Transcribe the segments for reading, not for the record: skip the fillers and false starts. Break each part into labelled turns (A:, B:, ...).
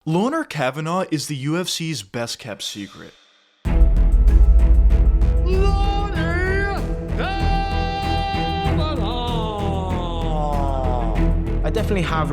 A: Lone'er Kavanagh is the UFC's best kept secret.
B: Lone'er Kavanagh!
C: I definitely have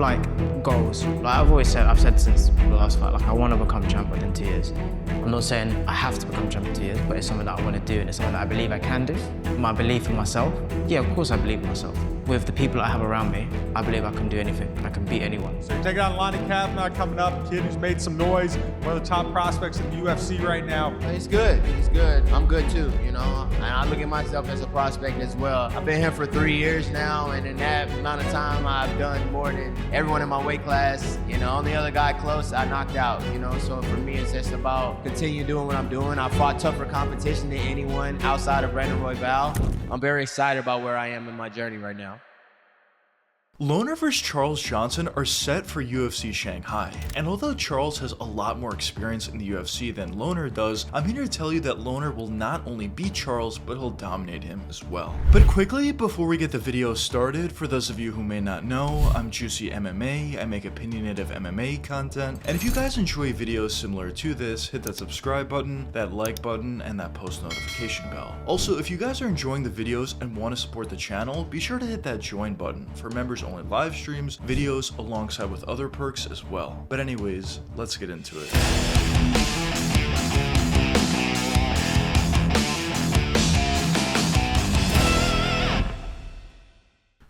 C: goals. I've said since the last fight, I want to become champ within 2 years. I'm not saying I have to become champ in 2 years, but it's something that I want to do and it's something that I believe I can do. My belief in myself, yeah, of course I believe in myself. With the people I have around me, I believe I can do anything. I can beat anyone.
D: So you're taking on Lone'er Kavanagh coming up, a kid who's made some noise, one of the top prospects in the UFC right now.
E: He's good. He's good. I'm good too, and I look at myself as a prospect as well. I've been here for 3 years now, and in that amount of time, I've done more than everyone in my weight class. Only other guy close, I knocked out, So for me, it's just about continue doing what I'm doing. I fought tougher competition than anyone outside of Brandon Royval. I'm very excited about where I am in my journey right now.
A: Lone'er vs Charles Johnson are set for UFC Shanghai, and although Charles has a lot more experience in the UFC than Lone'er does, I'm here to tell you that Lone'er will not only beat Charles, but he'll dominate him as well. But quickly, before we get the video started, for those of you who may not know, I'm JuicyMMA, I make opinionative MMA content, and if you guys enjoy videos similar to this, hit that subscribe button, that like button, and that post notification bell. Also, if you guys are enjoying the videos and want to support the channel, be sure to hit that join button for members only live streams, videos alongside with other perks as well. But anyways, let's get into it.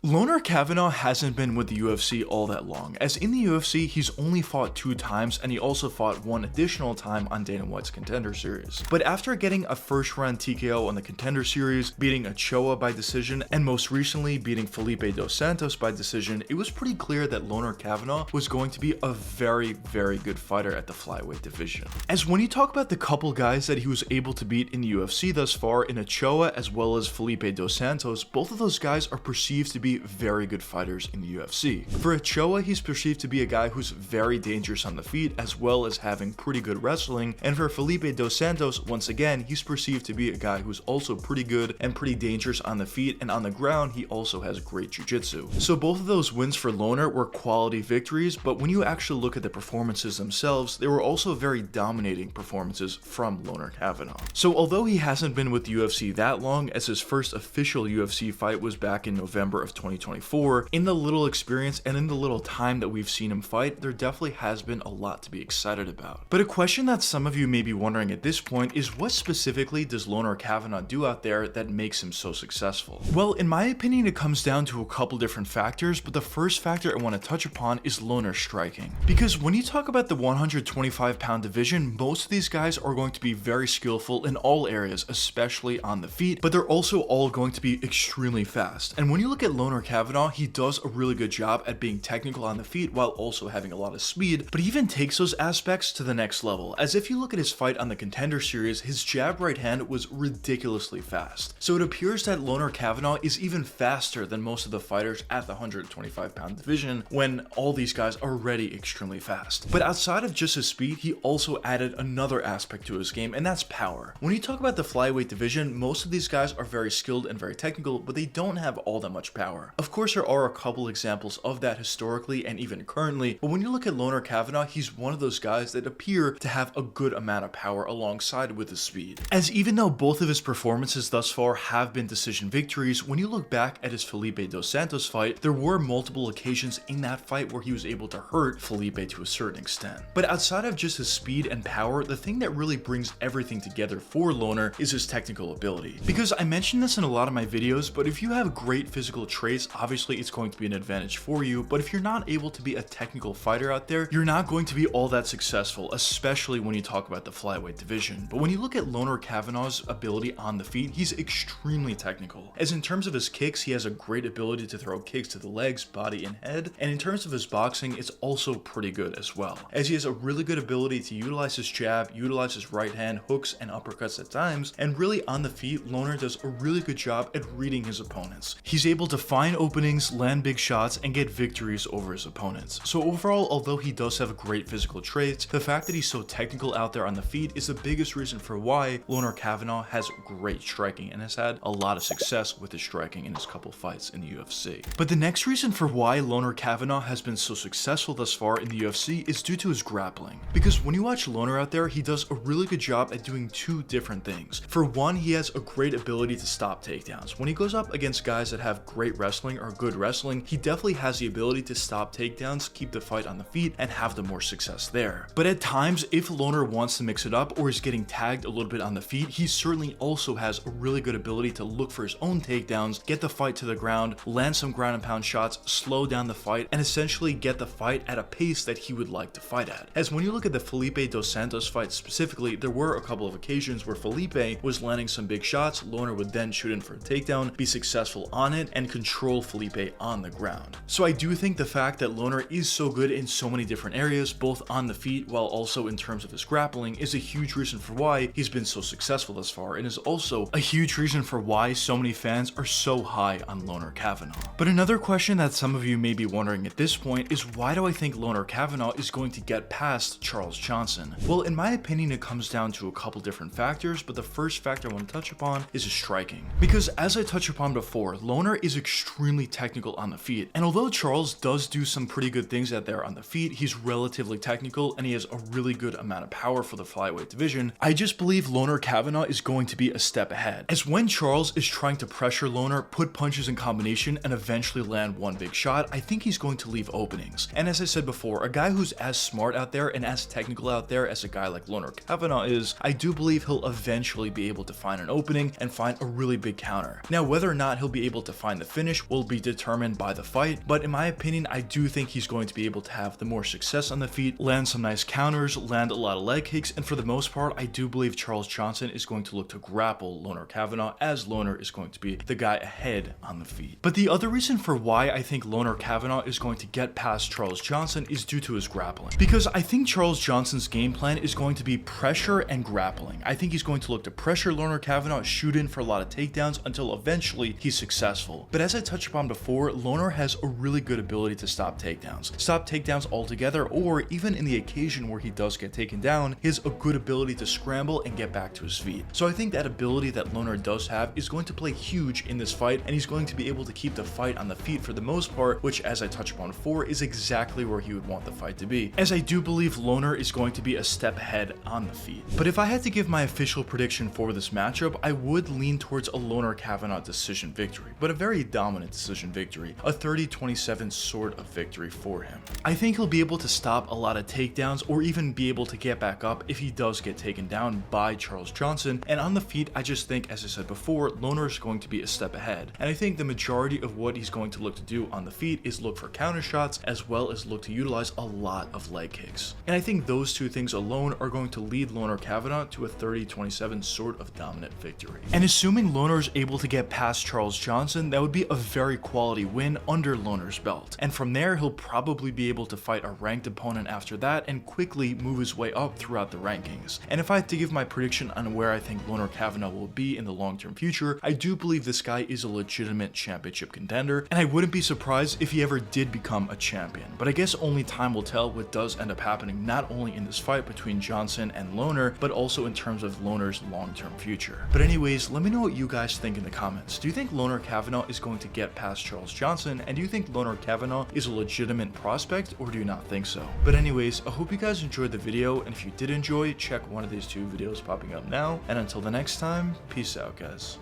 A: Lone'er Kavanagh hasn't been with the UFC all that long, as in the UFC he's only fought 2 times and he also fought 1 additional time on Dana White's Contender Series. But after getting a first round TKO on the Contender Series, beating Ochoa by decision, and most recently beating Felipe Dos Santos by decision, it was pretty clear that Lone'er Kavanagh was going to be a very, very good fighter at the flyweight division. As when you talk about the couple guys that he was able to beat in the UFC thus far, in Ochoa as well as Felipe Dos Santos, both of those guys are perceived to be very good fighters in the UFC. For Ochoa, he's perceived to be a guy who's very dangerous on the feet as well as having pretty good wrestling, and for Felipe Dos Santos, once again, he's perceived to be a guy who's also pretty good and pretty dangerous on the feet, and on the ground, he also has great jiu-jitsu. So both of those wins for Lone'er were quality victories, but when you actually look at the performances themselves, they were also very dominating performances from Lone'er Kavanagh. So although he hasn't been with the UFC that long, as his first official UFC fight was back in November of 2024, in the little experience and in the little time that we've seen him fight, there definitely has been a lot to be excited about. But a question that some of you may be wondering at this point is, what specifically does Lone'er Kavanagh do out there that makes him so successful? Well, in my opinion, it comes down to a couple different factors, but the first factor I want to touch upon is Lone'er's striking. Because when you talk about the 125-pound division, most of these guys are going to be very skillful in all areas, especially on the feet, but they're also all going to be extremely fast. And when you look at Lone'er Kavanagh, he does a really good job at being technical on the feet while also having a lot of speed, but he even takes those aspects to the next level. As if you look at his fight on the Contender Series, his jab right hand was ridiculously fast. So it appears that Lone'er Kavanagh is even faster than most of the fighters at the 125-pound division, when all these guys are already extremely fast. But outside of just his speed, he also added another aspect to his game, and that's power. When you talk about the flyweight division, most of these guys are very skilled and very technical, but they don't have all that much power. Of course, there are a couple examples of that historically and even currently, but when you look at Lone'er Kavanagh, he's one of those guys that appear to have a good amount of power alongside with his speed. As even though both of his performances thus far have been decision victories, when you look back at his Felipe Dos Santos fight, there were multiple occasions in that fight where he was able to hurt Felipe to a certain extent. But outside of just his speed and power, the thing that really brings everything together for Lone'er is his technical ability. Because I mentioned this in a lot of my videos, but if you have great physical traits, obviously it's going to be an advantage for you, but if you're not able to be a technical fighter out there, you're not going to be all that successful, especially when you talk about the flyweight division. But when you look at Lone'er Kavanagh's ability on the feet, he's extremely technical. As in terms of his kicks, he has a great ability to throw kicks to the legs, body, and head, and in terms of his boxing, it's also pretty good as well, as he has a really good ability to utilize his jab, utilize his right hand, hooks, and uppercuts at times, and really on the feet, Lone'er does a really good job at reading his opponents. He's able to find find openings, land big shots, and get victories over his opponents. So overall, although he does have great physical traits, the fact that he's so technical out there on the feet is the biggest reason for why Lone'er Kavanagh has great striking and has had a lot of success with his striking in his couple fights in the UFC. But the next reason for why Lone'er Kavanagh has been so successful thus far in the UFC is due to his grappling. Because when you watch Lone'er out there, he does a really good job at doing two different things. For one, he has a great ability to stop takedowns. When he goes up against guys that have great wrestling or good wrestling, he definitely has the ability to stop takedowns, keep the fight on the feet, and have the more success there. But at times, if Lone'er wants to mix it up or is getting tagged a little bit on the feet, he certainly also has a really good ability to look for his own takedowns, get the fight to the ground, land some ground and pound shots, slow down the fight, and essentially get the fight at a pace that he would like to fight at. As when you look at the Felipe dos Santos fight specifically, there were a couple of occasions where Felipe was landing some big shots, Lone'er would then shoot in for a takedown, be successful on it, and control Felipe on the ground. So I do think the fact that Lone'er is so good in so many different areas, both on the feet while also in terms of his grappling, is a huge reason for why he's been so successful thus far, and is also a huge reason for why so many fans are so high on Lone'er Kavanagh. But another question that some of you may be wondering at this point is, why do I think Lone'er Kavanagh is going to get past Charles Johnson? Well, in my opinion, it comes down to a couple different factors, but the first factor I want to touch upon is his striking. Because as I touched upon before, Lone'er is extremely technical on the feet, and although Charles does do some pretty good things out there on the feet, he's relatively technical and he has a really good amount of power for the flyweight division. I just believe Lone'er Kavanagh is going to be a step ahead, as when Charles is trying to pressure Lone'er, put punches in combination, and eventually land one big shot, I think he's going to leave openings. And as I said before, a guy who's as smart out there and as technical out there as a guy like Lone'er Kavanagh is, I do believe he'll eventually be able to find an opening and find a really big counter. Now, whether or not he'll be able to find the finish will be determined by the fight, but in my opinion, I do think he's going to be able to have the more success on the feet, land some nice counters, land a lot of leg kicks, and for the most part, I do believe Charles Johnson is going to look to grapple Lone'er Kavanagh, as Lone'er is going to be the guy ahead on the feet. But the other reason for why I think Lone'er Kavanagh is going to get past Charles Johnson is due to his grappling. Because I think Charles Johnson's game plan is going to be pressure and grappling. I think he's going to look to pressure Lone'er Kavanagh, shoot in for a lot of takedowns until eventually he's successful. But as I touched upon before, Lone'er has a really good ability to stop takedowns altogether, or even in the occasion where he does get taken down, he has a good ability to scramble and get back to his feet. So I think that ability that Lone'er does have is going to play huge in this fight, and he's going to be able to keep the fight on the feet for the most part, which, as I touched upon before, is exactly where he would want the fight to be, as I do believe Lone'er is going to be a step ahead on the feet. But if I had to give my official prediction for this matchup, I would lean towards a Lone'er Kavanagh decision victory, but a very dominant decision victory, a 30-27 sort of victory for him. I think he'll be able to stop a lot of takedowns or even be able to get back up if he does get taken down by Charles Johnson, and on the feet, I just think, as I said before, Lone'er is going to be a step ahead, and I think the majority of what he's going to look to do on the feet is look for counter shots as well as look to utilize a lot of leg kicks. And I think those two things alone are going to lead Lone'er Kavanagh to a 30-27 sort of dominant victory. And assuming Lone'er is able to get past Charles Johnson, that would be a very quality win under Lone'er's belt. And from there, he'll probably be able to fight a ranked opponent after that and quickly move his way up throughout the rankings. And if I had to give my prediction on where I think Lone'er Kavanagh will be in the long-term future, I do believe this guy is a legitimate championship contender, and I wouldn't be surprised if he ever did become a champion. But I guess only time will tell what does end up happening, not only in this fight between Johnson and Lone'er, but also in terms of Lone'er's long-term future. But anyways, let me know what you guys think in the comments. Do you think Lone'er Kavanagh is going to get past Charles Johnson, and do you think Lone'er Kavanagh is a legitimate prospect, or do you not think so? But anyways, I hope you guys enjoyed the video, and if you did enjoy, check one of these two videos popping up now, and until the next time, peace out, guys.